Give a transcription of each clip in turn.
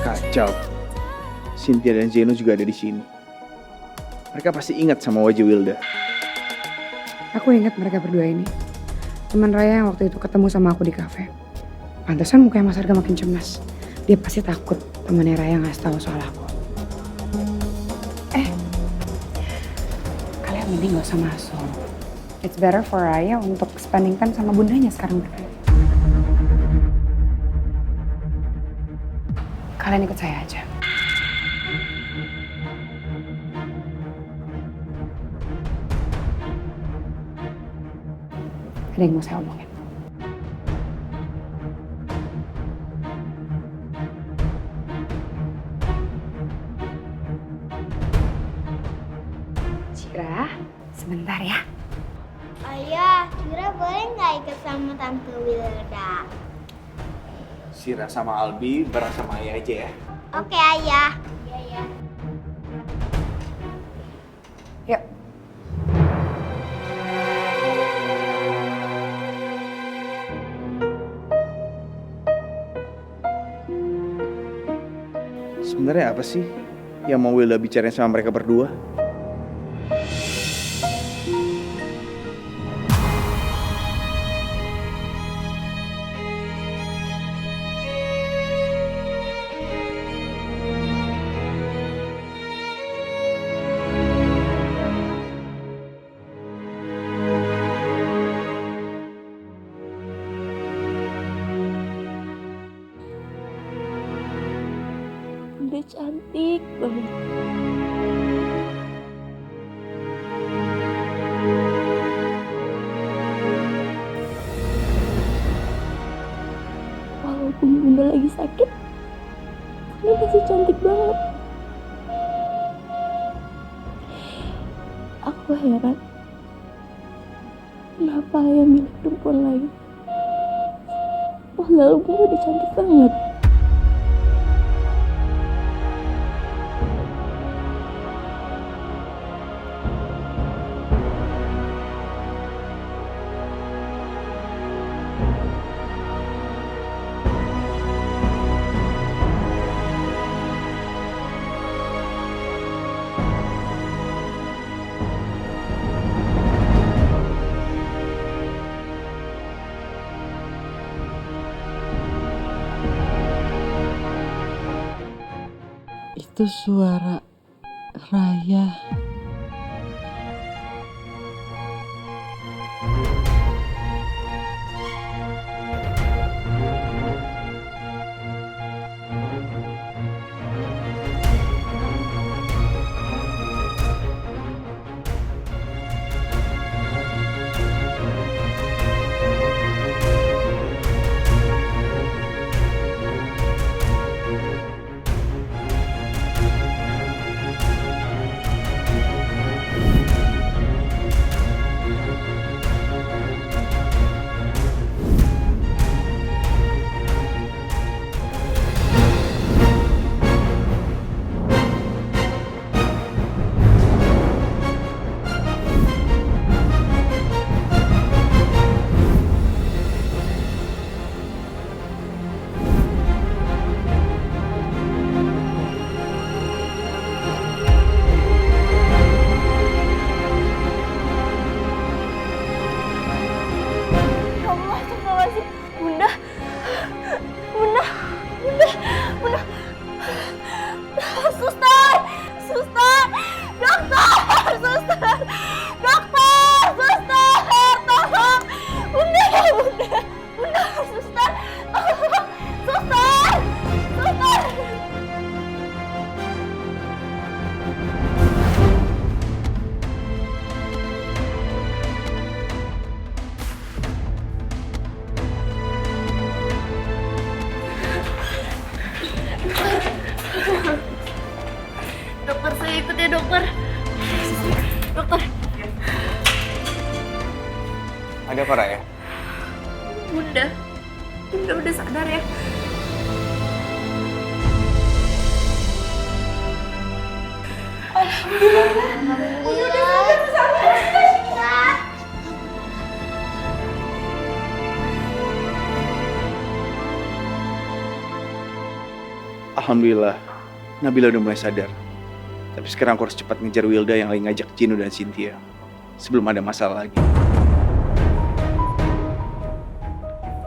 Kacau. Cynthia dan Zeno juga ada di sini. Mereka pasti ingat sama wajah Wilda. Aku ingat mereka berdua ini. Teman Raya yang waktu itu ketemu sama aku di kafe. Pantesan mukanya Mas Arga makin cemas. Dia pasti takut temannya Raya ngasih tahu soal aku. Kalian mending gak usah masuk. It's better for Raya untuk spending time sama bundanya sekarang berdua. Kalian ikut saya aja. Ada yang mau saya omongin. Cira, sebentar ya. Ayah, Cira boleh nggak ikut sama Tante Wilda? Sira sama Albi bareng sama Ayah aja ya. Oke, Ayah. Iya, ya. Yuk. Sebenarnya apa sih yang mau Wilda bicarain sama mereka berdua? Udah cantik banget. Walaupun bunda lagi sakit, bunda masih cantik banget. Aku heran, kenapa ayah milih perempuan lain? Padahal bunda udah cantik banget. Itu suara Raya. Dokter, saya ikut ya dokter. Dokter. Ada apa Raya? Bunda udah sadar ya. Alhamdulillah, Nabila udah mulai sadar. Tapi sekarang aku harus cepat ngejar Wilda yang lagi ngajak Gino dan Cynthia. Sebelum ada masalah lagi.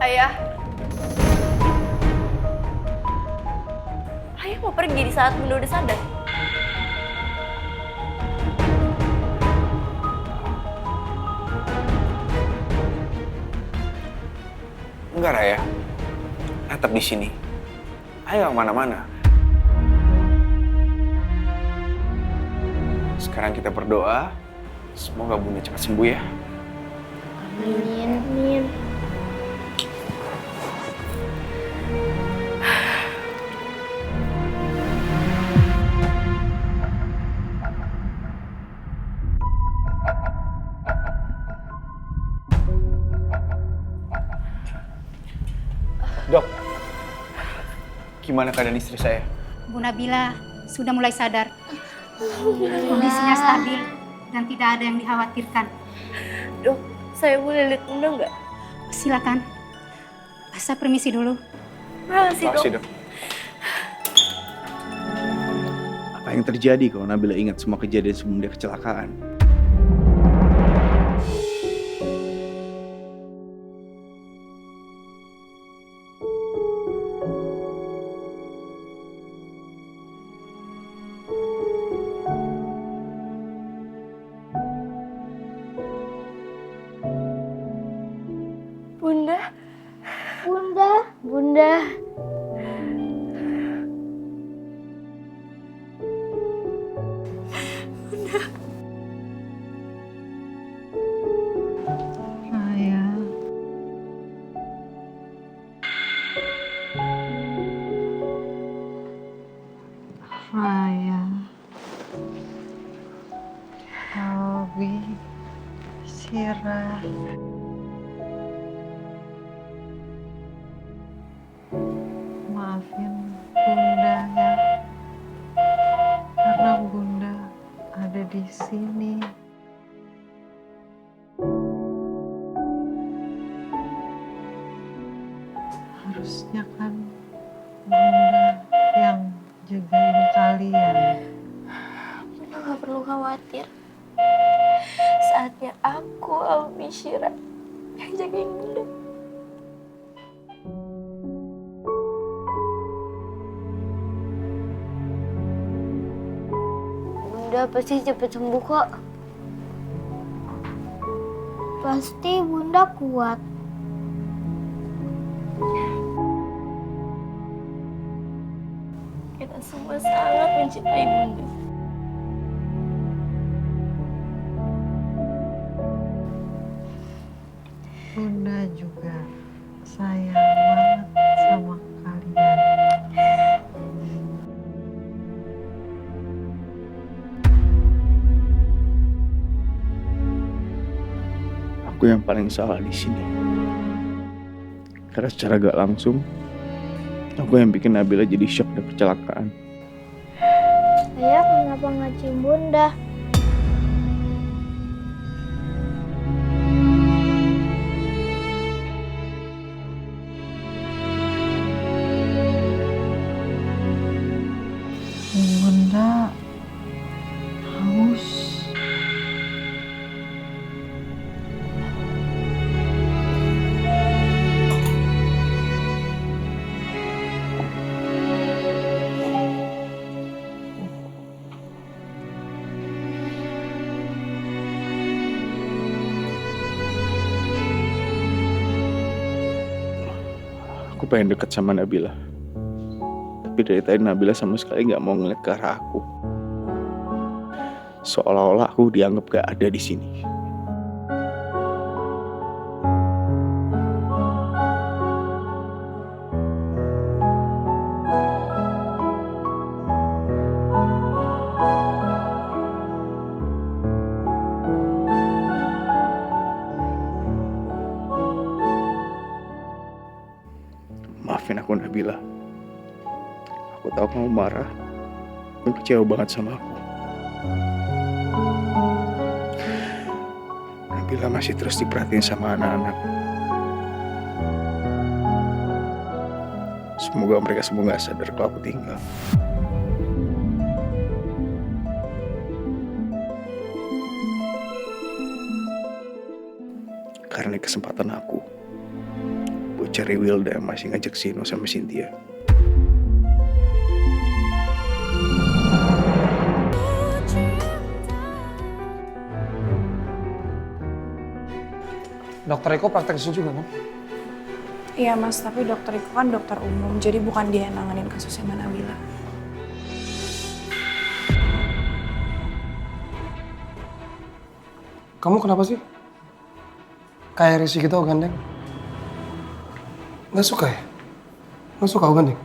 Ayah. Ayah mau pergi di saat Bunda udah sadar. Enggak, Raya. Tetap di sini. Ayo kemana-mana. Sekarang kita berdoa. Semoga Bunda cepat sembuh ya. Amin. Amin. Dok, gimana keadaan istri saya? Bu Nabila sudah mulai sadar. Kondisinya stabil dan tidak ada yang dikhawatirkan. Dok, saya boleh lihat Bunda nggak? Silakan. Saya permisi dulu. Makasih, Dok. Makasih, Dok. Apa yang terjadi kalau Nabila ingat semua kejadian sebelum dia kecelakaan? Bunda, Bunda. Bunda. Raya. Raya. Albi. Sirah. Maafin Bunda ya. Karena Bunda ada di sini. Harusnya kan Bunda yang jagain kalian. Bunda nggak perlu khawatir. Saatnya aku, Albi, Syira, yang jagain Bunda. Bunda pasti cepat sembuh kok. Pasti Bunda kuat. Kita semua sangat mencintai Bunda. Bunda juga sayang banget sama kalian. Aku yang paling salah di sini. Karena secara gak langsung, aku yang bikin Nabila jadi shock dan kecelakaan. Ayah kenapa nggak cium Bunda? Bunda haus. Aku pengen deket sama Nabila. Tapi dari tadi Nabila sama sekali gak mau ngeliat ke arah aku. Seolah-olah aku dianggap gak ada di sini. Maafin aku Nabila. Aku tahu kamu marah dan kecewa banget sama aku. Nabila masih terus diperhatiin sama anak-anak. Semoga mereka semua gak sadar kalau aku tinggal. Karena ini kesempatan aku buat cari Wilda yang masih ngajak Sino sama Cynthia. Dokter Eko praktek di sini juga kan? Iya mas, tapi dokter itu kan dokter umum, jadi bukan dia yang nanganin kasusnya Mbak Nabila. Kamu kenapa sih? Kayak risih gitu gandeng? Nggak suka ya? Nggak suka gandeng?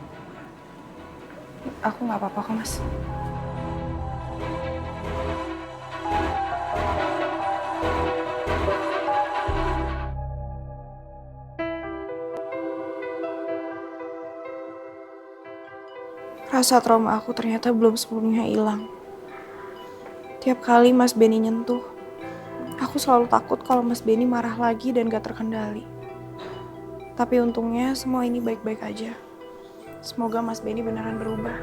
Aku nggak apa-apa kok mas. Rasa trauma aku ternyata belum sepenuhnya hilang. Tiap kali Mas Benny nyentuh, aku selalu takut kalau Mas Benny marah lagi dan gak terkendali. Tapi untungnya semua ini baik-baik aja. Semoga Mas Benny beneran berubah.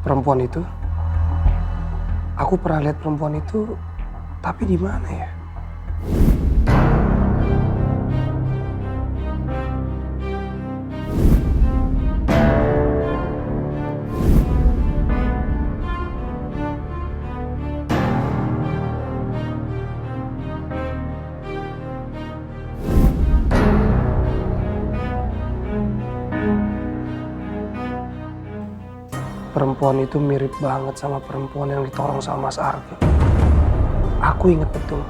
Perempuan itu? Aku pernah lihat perempuan itu, tapi di mana ya? Perempuan itu mirip banget sama perempuan yang ditorong sama Mas Arga. Aku ingat betul.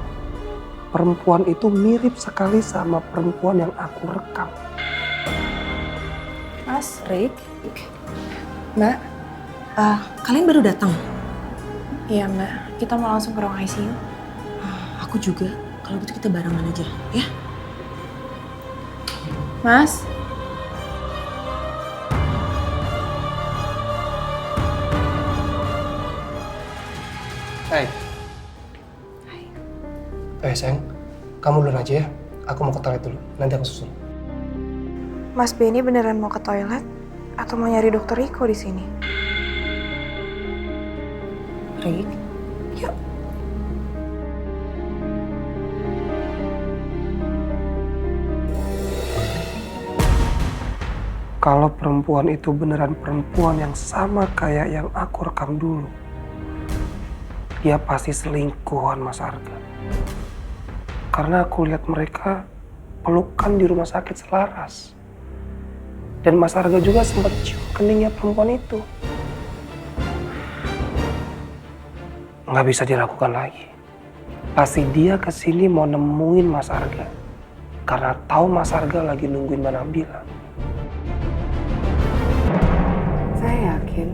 Perempuan itu mirip sekali sama perempuan yang aku rekam. Mas, Rick, Mbak, Kalian baru datang? iya Mbak, kita mau langsung ke ruang ICU. Aku juga. Kalau gitu kita barengan aja, ya? Mas, Hai. Sayang, kamu duluan aja ya. Aku mau ke toilet dulu, nanti aku susul. Mas Benny beneran mau ke toilet atau mau nyari dokter Riko di sini? Rick, yuk. Kalau perempuan itu beneran perempuan yang sama kayak yang aku rekam dulu, dia pasti selingkuhan Mas Arga. Karena aku lihat mereka pelukan di rumah sakit selaras. Dan Mas Arga juga sempat cium keningnya perempuan itu. Nggak bisa dilakukan lagi. Pasti dia kesini mau nemuin Mas Arga. Karena tahu Mas Arga lagi nungguin Mbak Nabila. saya yakin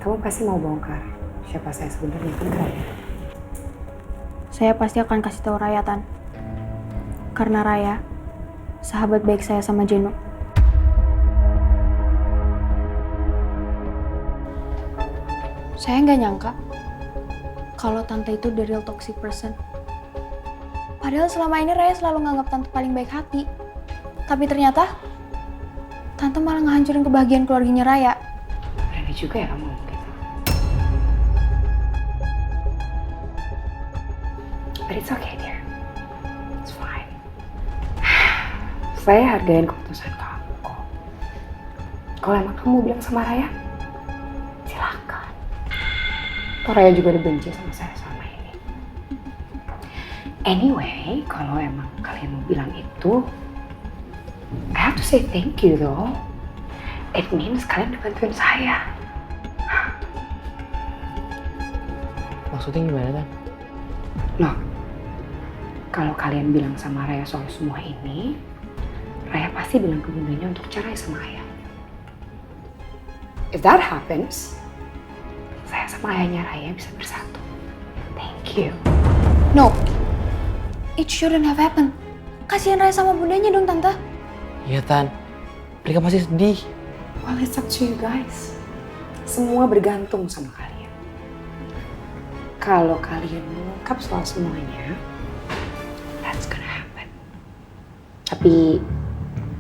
kamu pasti mau bongkar siapa saya sebenarnya, kan Raya? Saya pasti akan kasih tahu Raya, Tan. Karena Raya, sahabat baik saya sama Jeno. Saya nggak nyangka kalau Tante itu the real toxic person. Padahal selama ini Raya selalu nganggap Tante paling baik hati. Tapi ternyata Tante malah ngehancurin kebahagiaan keluarganya Raya. Berani juga ya kamu gitu. But it's okay, dear. It's fine. Saya hargain keputusan kamu kok. Kalau emang kamu bilang sama Raya, silakan. Toh Raya juga udah benci sama saya selama ini. Anyway, kalau emang kalian mau bilang itu, I have to say thank you though. It means kalian udah bantuin saya. Maksudnya gimana, Tan? Loh, Kalau kalian bilang sama Raya soal semua ini, Raya pasti bilang ke bundanya untuk cerai sama ayah. If that happens, saya sama ayahnya Raya bisa bersatu. Thank you. No, it shouldn't have happened. Kasihan Raya sama bundanya dong, Tante. Iya, Tan. Mereka pasti sedih. Well, it's up to you guys. Semua bergantung sama kalian. Kalau kalian mengungkap soal semuanya, that's gonna happen. Tapi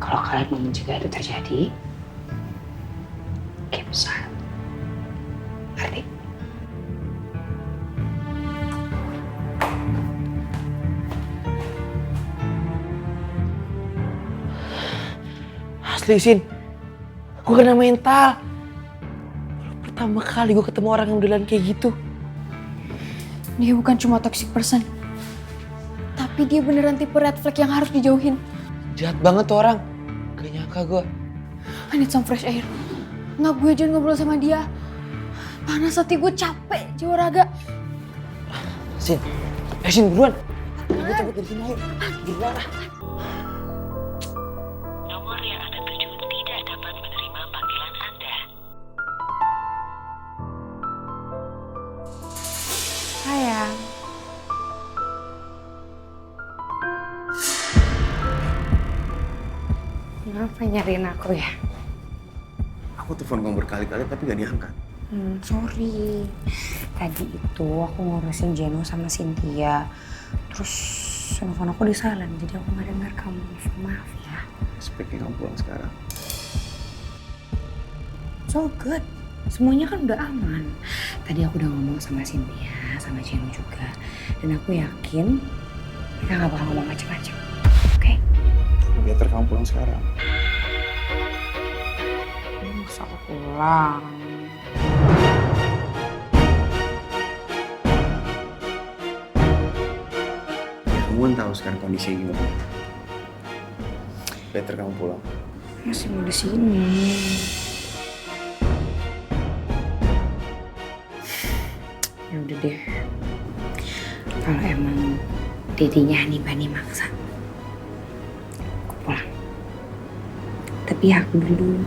kalau kalian mau mencegah itu terjadi, keep silent. Ngerti? Asli, Sin. Gue kena mental. Pertama kali gue ketemu orang yang modelan kayak gitu. Dia bukan cuma toxic person. Tapi dia beneran tipe red flag yang harus dijauhin. Jahat banget tuh orang. Gak nyangka gue. I need some fresh air. Nggak, gue aja ngobrol sama dia. Panas hati gue, capek jiwa raga. Sin. Sin, buruan. Gue cepet dari sini, ayo. Buruan lah. Nomor yang Anda tuju tidak dapat menerima panggilan Anda. Sayang. Kenapa nyariin aku ya? Aku telepon kamu berkali-kali tapi gak diangkat. Sorry. Tadi itu aku ngurusin Jeno sama Cynthia. Terus telepon aku di silent, jadi aku gak dengar kamu. Maaf ya. Sebaiknya kamu pulang sekarang. So good. Semuanya kan udah aman. Tadi aku udah ngomong sama Cynthia, sama Jeno juga. Dan aku yakin mereka gak bakal ngomong macam-macam. Oke? Better kamu pulang sekarang. Masa aku pulang? Kamu kan tahu sekarang kondisinya gimana. Better kamu pulang. Masih mau di sini. Ya udah deh. Kalau emang dedinya Hanibani maksa, aku pulang. Tapi aku beli dulu.